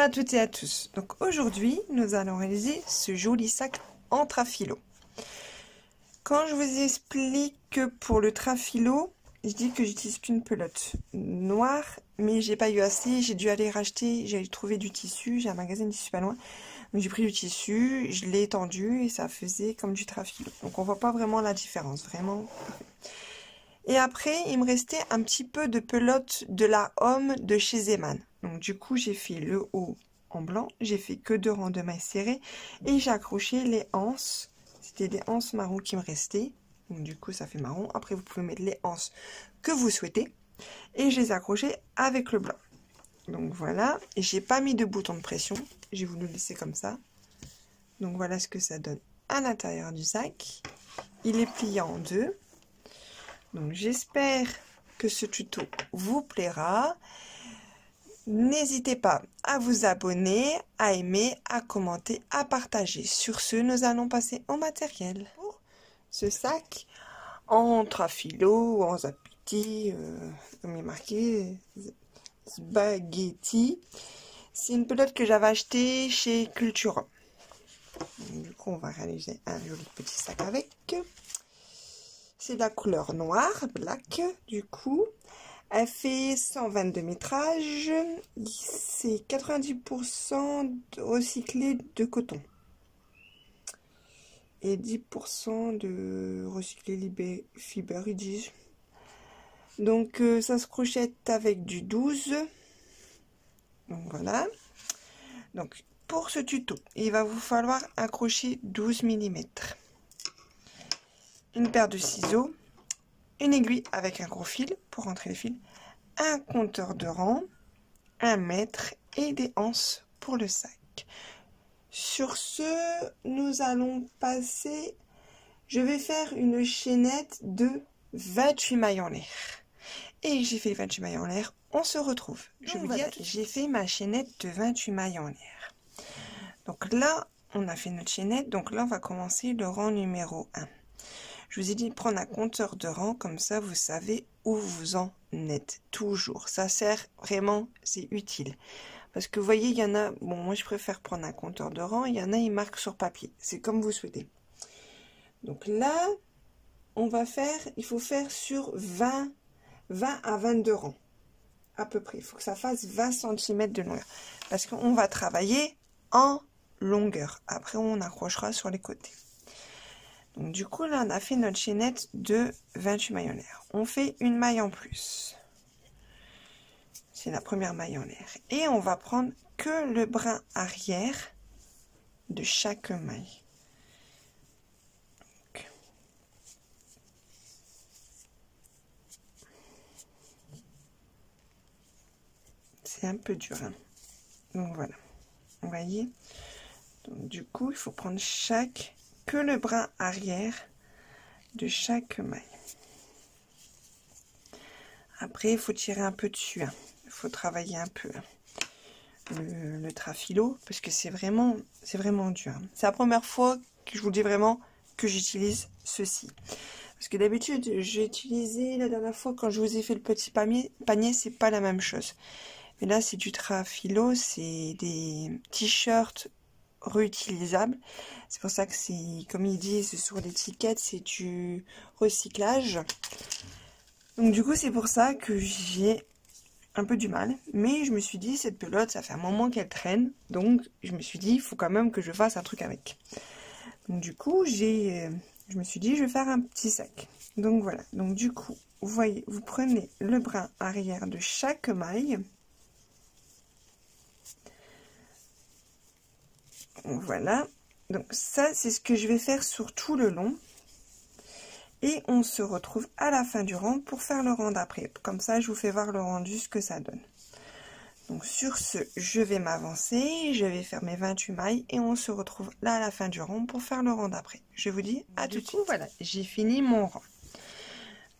à toutes et à tous. Donc aujourd'hui, nous allons réaliser ce joli sac en trafilo. Quand je vous explique que pour le trafilo, je dis que j'utilise qu'une pelote noire, mais j'ai pas eu assez, j'ai dû aller racheter, j'ai trouvé du tissu, j'ai un magasin de tissu pas loin. Donc j'ai pris du tissu, je l'ai étendu et ça faisait comme du trafilo. Donc on voit pas vraiment la différence, vraiment. Et après, il me restait un petit peu de pelote de la Homme de chez Zeman. Donc du coup, j'ai fait le haut en blanc, j'ai fait que 2 rangs de mailles serrées et j'ai accroché les anses. C'était des anses marron qui me restaient. Donc du coup, ça fait marron. Après, vous pouvez mettre les anses que vous souhaitez. Et je les ai accrochées avec le blanc. Donc voilà, et j'ai pas mis de bouton de pression. J'ai voulu le laisser comme ça. Donc voilà ce que ça donne à l'intérieur du sac. Il est plié en deux. Donc j'espère que ce tuto vous plaira. N'hésitez pas à vous abonner, à aimer, à commenter, à partager. Sur ce, nous allons passer au matériel. Pour ce sac en trafilo, en zapiti, comme il est marqué, spaghetti. C'est une pelote que j'avais achetée chez Cultura. Du coup, on va réaliser un joli petit sac avec. C'est de la couleur noire, black, du coup. Elle fait 122 métrages. C'est 90% recyclé de coton. Et 10% de recyclé fiber, ils disent. Donc, ça se crochette avec du 12. Donc, voilà. Donc, pour ce tuto, il va vous falloir un crochet 12 mm. Une paire de ciseaux, une aiguille avec un gros fil pour rentrer les fils, un compteur de rang, 1 mètre et des anses pour le sac. Sur ce, nous allons passer, je vais faire une chaînette de 28 mailles en l'air. Et j'ai fait les 28 mailles en l'air, on se retrouve. Je vous dis, j'ai fait ma chaînette de 28 mailles en l'air. Donc là, on a fait notre chaînette, donc là on va commencer le rang numéro 1. Je vous ai dit de prendre un compteur de rang, comme ça vous savez où vous en êtes toujours. Ça sert vraiment, c'est utile. Parce que vous voyez, il y en a, bon moi je préfère prendre un compteur de rang, il y en a, ils marquent sur papier. C'est comme vous souhaitez. Donc là, on va faire, il faut faire sur 20 à 22 rangs. À peu près, il faut que ça fasse 20 cm de longueur. Parce qu'on va travailler en longueur. Après, on accrochera sur les côtés. Donc du coup, là, on a fait notre chaînette de 28 mailles en l'air. On fait une maille en plus. C'est la première maille en l'air. Et on va prendre que le brin arrière de chaque maille. C'est un peu dur. Hein. Donc voilà. Vous voyez? Donc du coup, il faut prendre que le brin arrière de chaque maille. Après, il faut tirer un peu dessus. Hein. Il faut travailler un peu le trafilo parce que c'est vraiment dur. Hein. C'est la première fois que je vous dis vraiment que j'utilise ceci. Parce que d'habitude, j'ai utilisé la dernière fois quand je vous ai fait le petit panier, c'est pas la même chose. Mais là, c'est du trafilo, c'est des t-shirts réutilisables. C'est pour ça que c'est, comme ils disent sur l'étiquette, c'est du recyclage. Donc du coup, c'est pour ça que j'ai un peu du mal. Mais je me suis dit, cette pelote, ça fait un moment qu'elle traîne. Donc je me suis dit, il faut quand même que je fasse un truc avec. Donc du coup, je me suis dit, je vais faire un petit sac. Donc voilà. Donc du coup, vous voyez, vous prenez le brin arrière de chaque maille. Voilà, donc ça c'est ce que je vais faire sur tout le long. Et on se retrouve à la fin du rang pour faire le rang d'après. Comme ça, je vous fais voir le rendu, ce que ça donne. Donc sur ce, je vais m'avancer, je vais faire mes 28 mailles et on se retrouve là à la fin du rang pour faire le rang d'après. Je vous dis à tout de suite. Voilà, j'ai fini mon rang.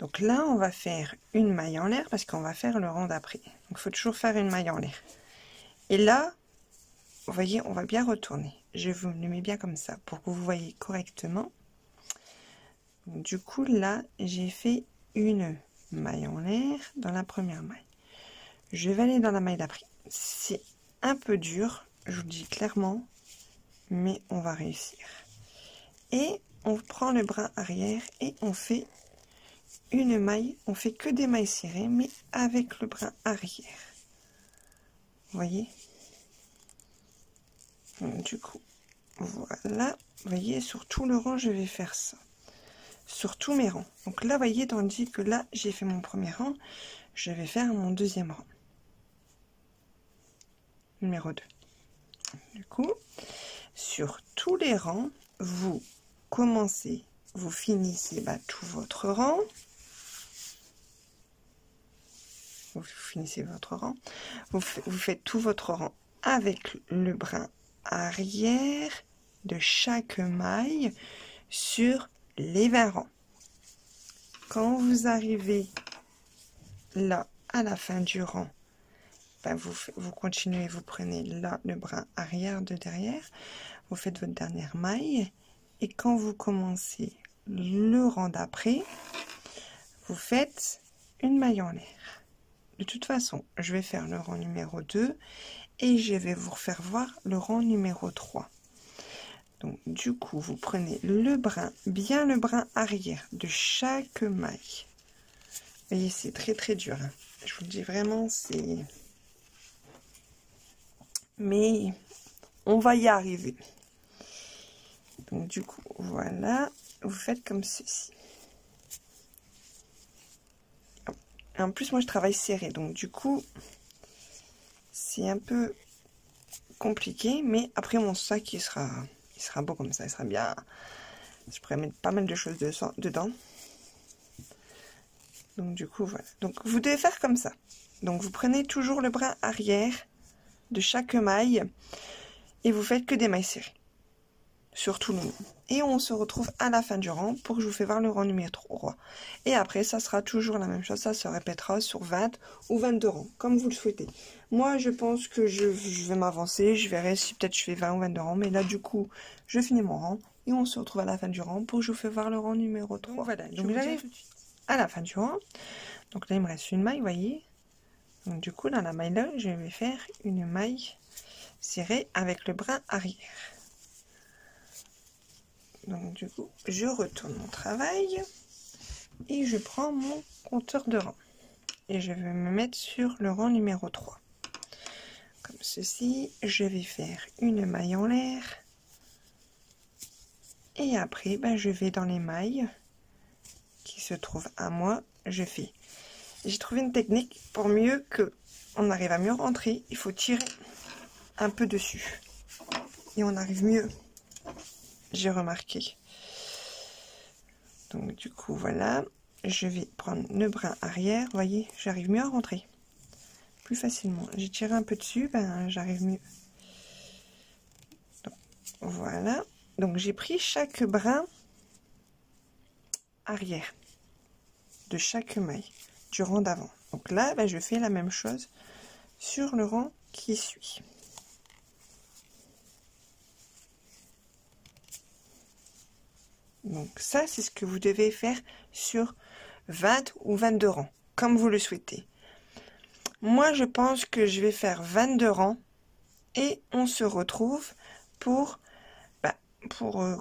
Donc là, on va faire une maille en l'air parce qu'on va faire le rang d'après. Donc il faut toujours faire une maille en l'air. Et là, vous voyez, on va bien retourner. Je vous le mets bien comme ça pour que vous voyez correctement. Donc, du coup, là, j'ai fait une maille en l'air dans la première maille. Je vais aller dans la maille d'après. C'est un peu dur, je vous le dis clairement, mais on va réussir. Et on prend le brin arrière et on fait une maille. On fait que des mailles serrées, mais avec le brin arrière. Vous voyez? Donc, du coup, voilà. Vous voyez, sur tout le rang, je vais faire ça. Sur tous mes rangs. Donc là, vous voyez, tandis que là, j'ai fait mon premier rang, je vais faire mon deuxième rang. Numéro 2. Du coup, sur tous les rangs, vous commencez, vous finissez tout votre rang. Vous finissez votre rang. Vous faites tout votre rang avec le brin arrière de chaque maille sur les 20 rangs. Quand vous arrivez là à la fin du rang, vous continuez, vous prenez là le brin arrière de derrière, vous faites votre dernière maille et quand vous commencez le rang d'après, vous faites une maille en l'air. De toute façon, je vais faire le rang numéro 2 et je vais vous refaire voir le rang numéro 3. Donc du coup, vous prenez le brin, bien le brin arrière de chaque maille. Vous voyez, c'est très très dur. Hein. Je vous le dis vraiment, c'est... Mais on va y arriver. Donc du coup, voilà, vous faites comme ceci. Et en plus, moi, je travaille serré. Donc du coup, c'est un peu compliqué. Mais après, mon sac, il sera beau comme ça. Il sera bien... Je pourrais mettre pas mal de choses dedans. Donc du coup, voilà. Donc vous devez faire comme ça. Donc vous prenez toujours le brin arrière de chaque maille et vous faites que des mailles serrées sur tout le long. Et on se retrouve à la fin du rang pour que je vous fasse voir le rang numéro 3. Et après, ça sera toujours la même chose. Ça se répétera sur 20 ou 22 rangs, comme vous le souhaitez. Moi, je pense que je vais m'avancer. Je verrai si peut-être je fais 20 ou 22 rangs. Mais là, du coup, je finis mon rang. Et on se retrouve à la fin du rang pour que je vous fasse voir le rang numéro 3. Donc, voilà, donc j'arrive à la fin du rang. Donc là, il me reste une maille, vous voyez. Donc du coup, dans la maille là, je vais faire une maille serrée avec le brin arrière. Donc du coup, je retourne mon travail et je prends mon compteur de rang. Et je vais me mettre sur le rang numéro 3. Comme ceci, je vais faire une maille en l'air. Et après, je vais dans les mailles qui se trouvent à moi. Je fais. J'ai trouvé une technique pour mieux que on arrive à mieux rentrer. Il faut tirer un peu dessus. Et on arrive mieux. J'ai remarqué. Donc du coup voilà, je vais prendre le brin arrière, vous voyez, j'arrive mieux à rentrer plus facilement. J'ai tiré un peu dessus, j'arrive mieux. Donc, voilà, donc j'ai pris chaque brin arrière de chaque maille du rang d'avant. Donc là, je fais la même chose sur le rang qui suit. Donc ça, c'est ce que vous devez faire sur 20 ou 22 rangs, comme vous le souhaitez. Moi, je pense que je vais faire 22 rangs et on se retrouve pour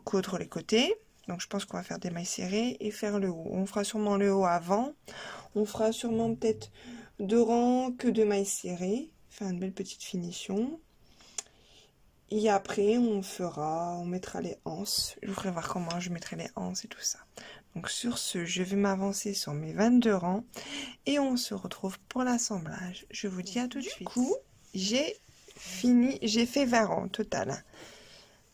coudre les côtés. Donc je pense qu'on va faire des mailles serrées et faire le haut. On fera sûrement le haut avant. On fera sûrement peut-être 2 rangs que de mailles serrées. Faire une belle petite finition. Et après, on mettra les anses. Je vous ferai voir comment je mettrai les anses et tout ça. Donc sur ce, je vais m'avancer sur mes 22 rangs. Et on se retrouve pour l'assemblage. Je vous dis à tout de suite. Du coup, j'ai fait 20 rangs total.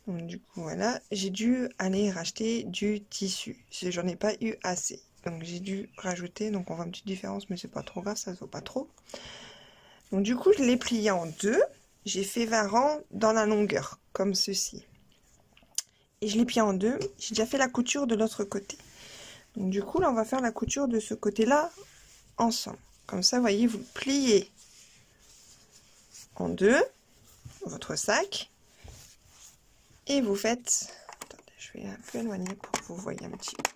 Donc du coup, voilà, j'ai dû aller racheter du tissu. J'en ai pas eu assez. Donc j'ai dû rajouter, donc on voit une petite différence, mais c'est pas trop grave, ça se voit pas trop. Donc du coup, je l'ai plié en deux. J'ai fait 20 rangs dans la longueur, comme ceci. Et je l'ai plié en deux. J'ai déjà fait la couture de l'autre côté. Donc du coup, là, on va faire la couture de ce côté-là ensemble. Comme ça, vous voyez, vous pliez en deux votre sac. Et vous faites... Attendez, je vais un peu éloigner pour que vous voyez un petit peu.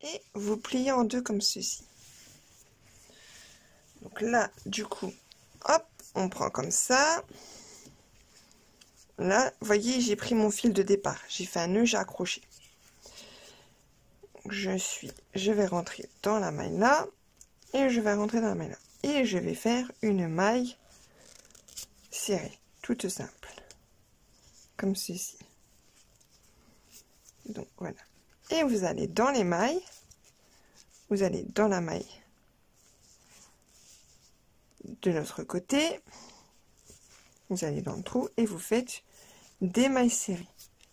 Et vous pliez en deux comme ceci. Donc là, du coup, on prend comme ça. Là, vous voyez, j'ai pris mon fil de départ. J'ai fait un nœud, j'ai accroché. Je vais rentrer dans la maille là. Et je vais rentrer dans la maille là. Et je vais faire une maille serrée. Toute simple. Comme ceci. Donc, voilà. Et vous allez dans les mailles. Vous allez dans la maille de l'autre côté. Vous allez dans le trou et vous faites des mailles serrées.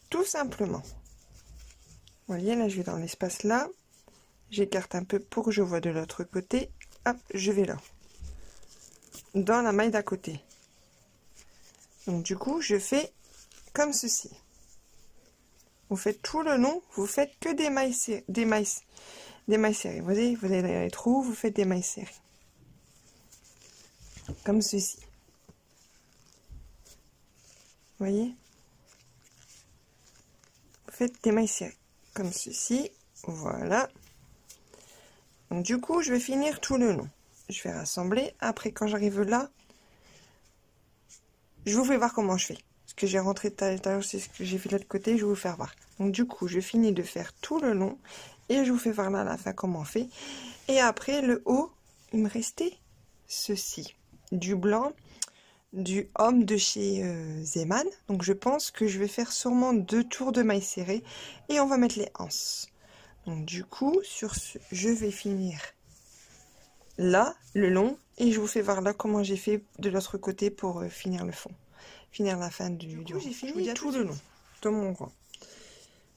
Tout simplement. Vous voyez, là, je vais dans l'espace là. J'écarte un peu pour que je vois de l'autre côté. Hop, je vais là. Dans la maille d'à côté. Donc, du coup, je fais comme ceci. Vous faites tout le long, vous faites que des mailles serrées. Des mailles serrées. Vous voyez, vous allez dans les trous, vous faites des mailles serrées. Comme ceci. Vous voyez? Vous faites des mailles serrées. Comme ceci. Voilà. Donc, du coup, je vais finir tout le long. Je vais rassembler. Après, quand j'arrive là, je vous fais voir comment je fais. Ce que j'ai rentré tout à l'heure, c'est ce que j'ai fait de l'autre côté. Je vais vous faire voir. Donc, du coup, je finis de faire tout le long. Et je vous fais voir là à la fin comment on fait. Et après, le haut, il me restait ceci. Du blanc, du homme de chez Zeman. Donc, je pense que je vais faire sûrement 2 tours de mailles serrées. Et on va mettre les anses. Donc, du coup, sur ce, je vais finir là, le long. Et je vous fais voir là comment j'ai fait de l'autre côté pour finir le fond. Finir la fin du rang. J'ai fini tout le long de mon rang.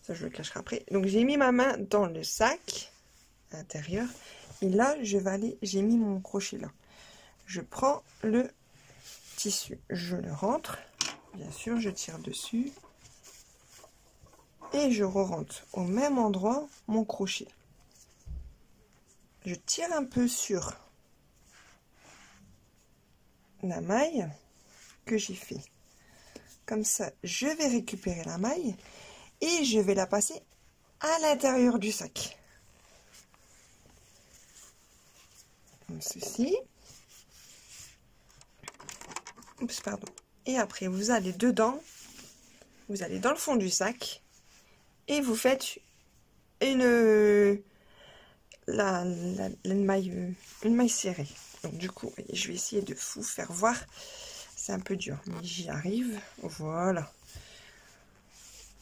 Ça, je le cacherai après. Donc, j'ai mis ma main dans le sac intérieur. Et là, j'ai mis mon crochet là. Je prends le tissu. Je le rentre. Bien sûr, je tire dessus. Et je re-rentre au même endroit mon crochet. Je tire un peu sur la maille que j'ai fait. Comme ça, je vais récupérer la maille et je vais la passer à l'intérieur du sac. Comme ceci. Oups, pardon. Et après, vous allez dedans. Vous allez dans le fond du sac. Et vous faites une maille serrée. Donc du coup, je vais essayer de vous faire voir. C'est un peu dur, mais j'y arrive. Voilà.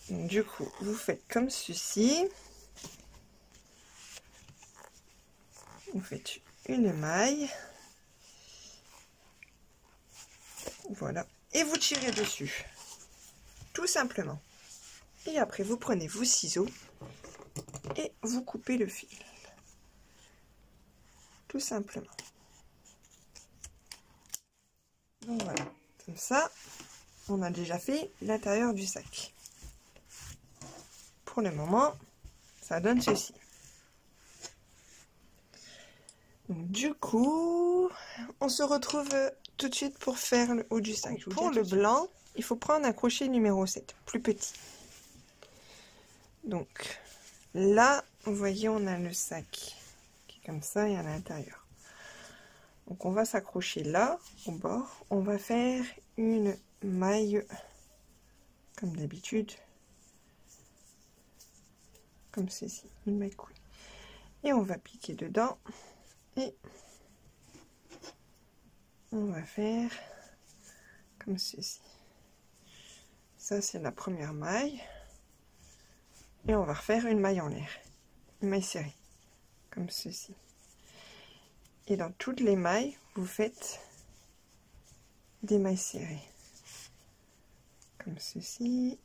Donc, du coup, vous faites comme ceci. Vous faites une maille. Voilà. Et vous tirez dessus. Tout simplement. Et après, vous prenez vos ciseaux et vous coupez le fil. Tout simplement. Donc voilà. Comme ça, on a déjà fait l'intérieur du sac. Pour le moment, ça donne ceci. Donc, du coup, on se retrouve tout de suite pour faire le haut du sac. Pour le blanc, il faut prendre un crochet numéro 7, plus petit. Donc, là, vous voyez, on a le sac qui est comme ça et à l'intérieur. Donc, on va s'accrocher là, au bord. On va faire une maille, comme d'habitude, comme ceci, une maille coulée. Et on va piquer dedans. Et on va faire comme ceci. Ça, c'est la première maille. Et on va refaire une maille en l'air. Une maille serrée. Comme ceci. Et dans toutes les mailles, vous faites des mailles serrées. Comme ceci.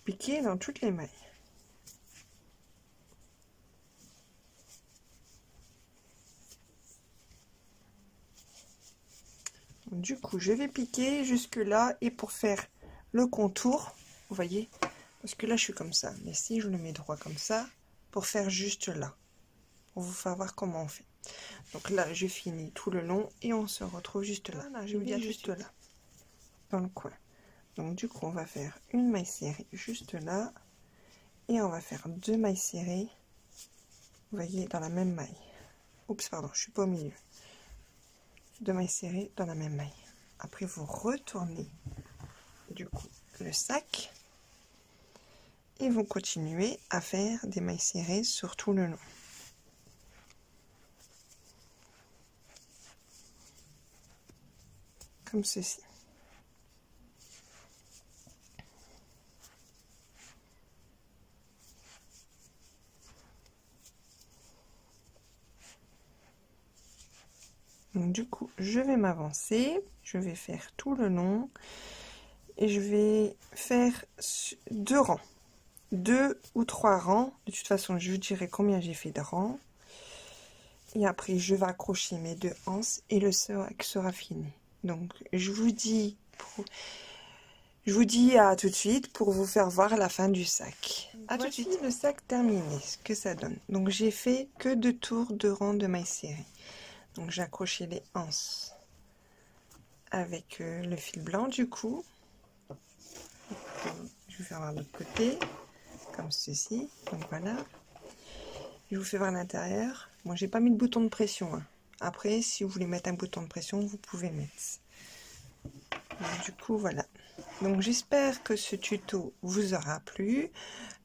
Piquer dans toutes les mailles. Du coup, je vais piquer jusque là et pour faire le contour, vous voyez, parce que là je suis comme ça, mais si je le mets droit comme ça, pour faire juste là, pour vous faire voir comment on fait. Donc là, je finis tout le long et on se retrouve juste là. Voilà, je vous dis juste là, dans le coin. Donc du coup, on va faire une maille serrée juste là et on va faire 2 mailles serrées. Vous voyez, dans la même maille. Oups, pardon, je suis pas au milieu. 2 mailles serrées dans la même maille. Après, vous retournez du coup le sac et vous continuez à faire des mailles serrées sur tout le long. Comme ceci. Donc du coup, je vais m'avancer, je vais faire tout le long et je vais faire 2 rangs, 2 ou 3 rangs. De toute façon, je vous dirai combien j'ai fait de rangs. Et après, je vais accrocher mes 2 anses et le sac sera fini. Donc, je vous dis à tout de suite pour vous faire voir la fin du sac. À tout de suite. Le sac terminé, ce que ça donne. Donc, j'ai fait que 2 tours de rang de mailles serrées. Donc j'ai accroché les anses avec le fil blanc du coup. Je vais faire voir l'autre côté, comme ceci. Donc voilà. Je vous fais voir l'intérieur. Moi j'ai pas mis de bouton de pression. Hein. Après, si vous voulez mettre un bouton de pression, vous pouvez mettre. Donc, du coup voilà. Donc j'espère que ce tuto vous aura plu.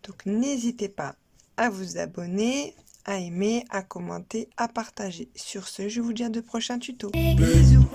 Donc n'hésitez pas à vous abonner, à aimer, à commenter, à partager. Sur ce, je vous dis à de prochains tutos. Bisous.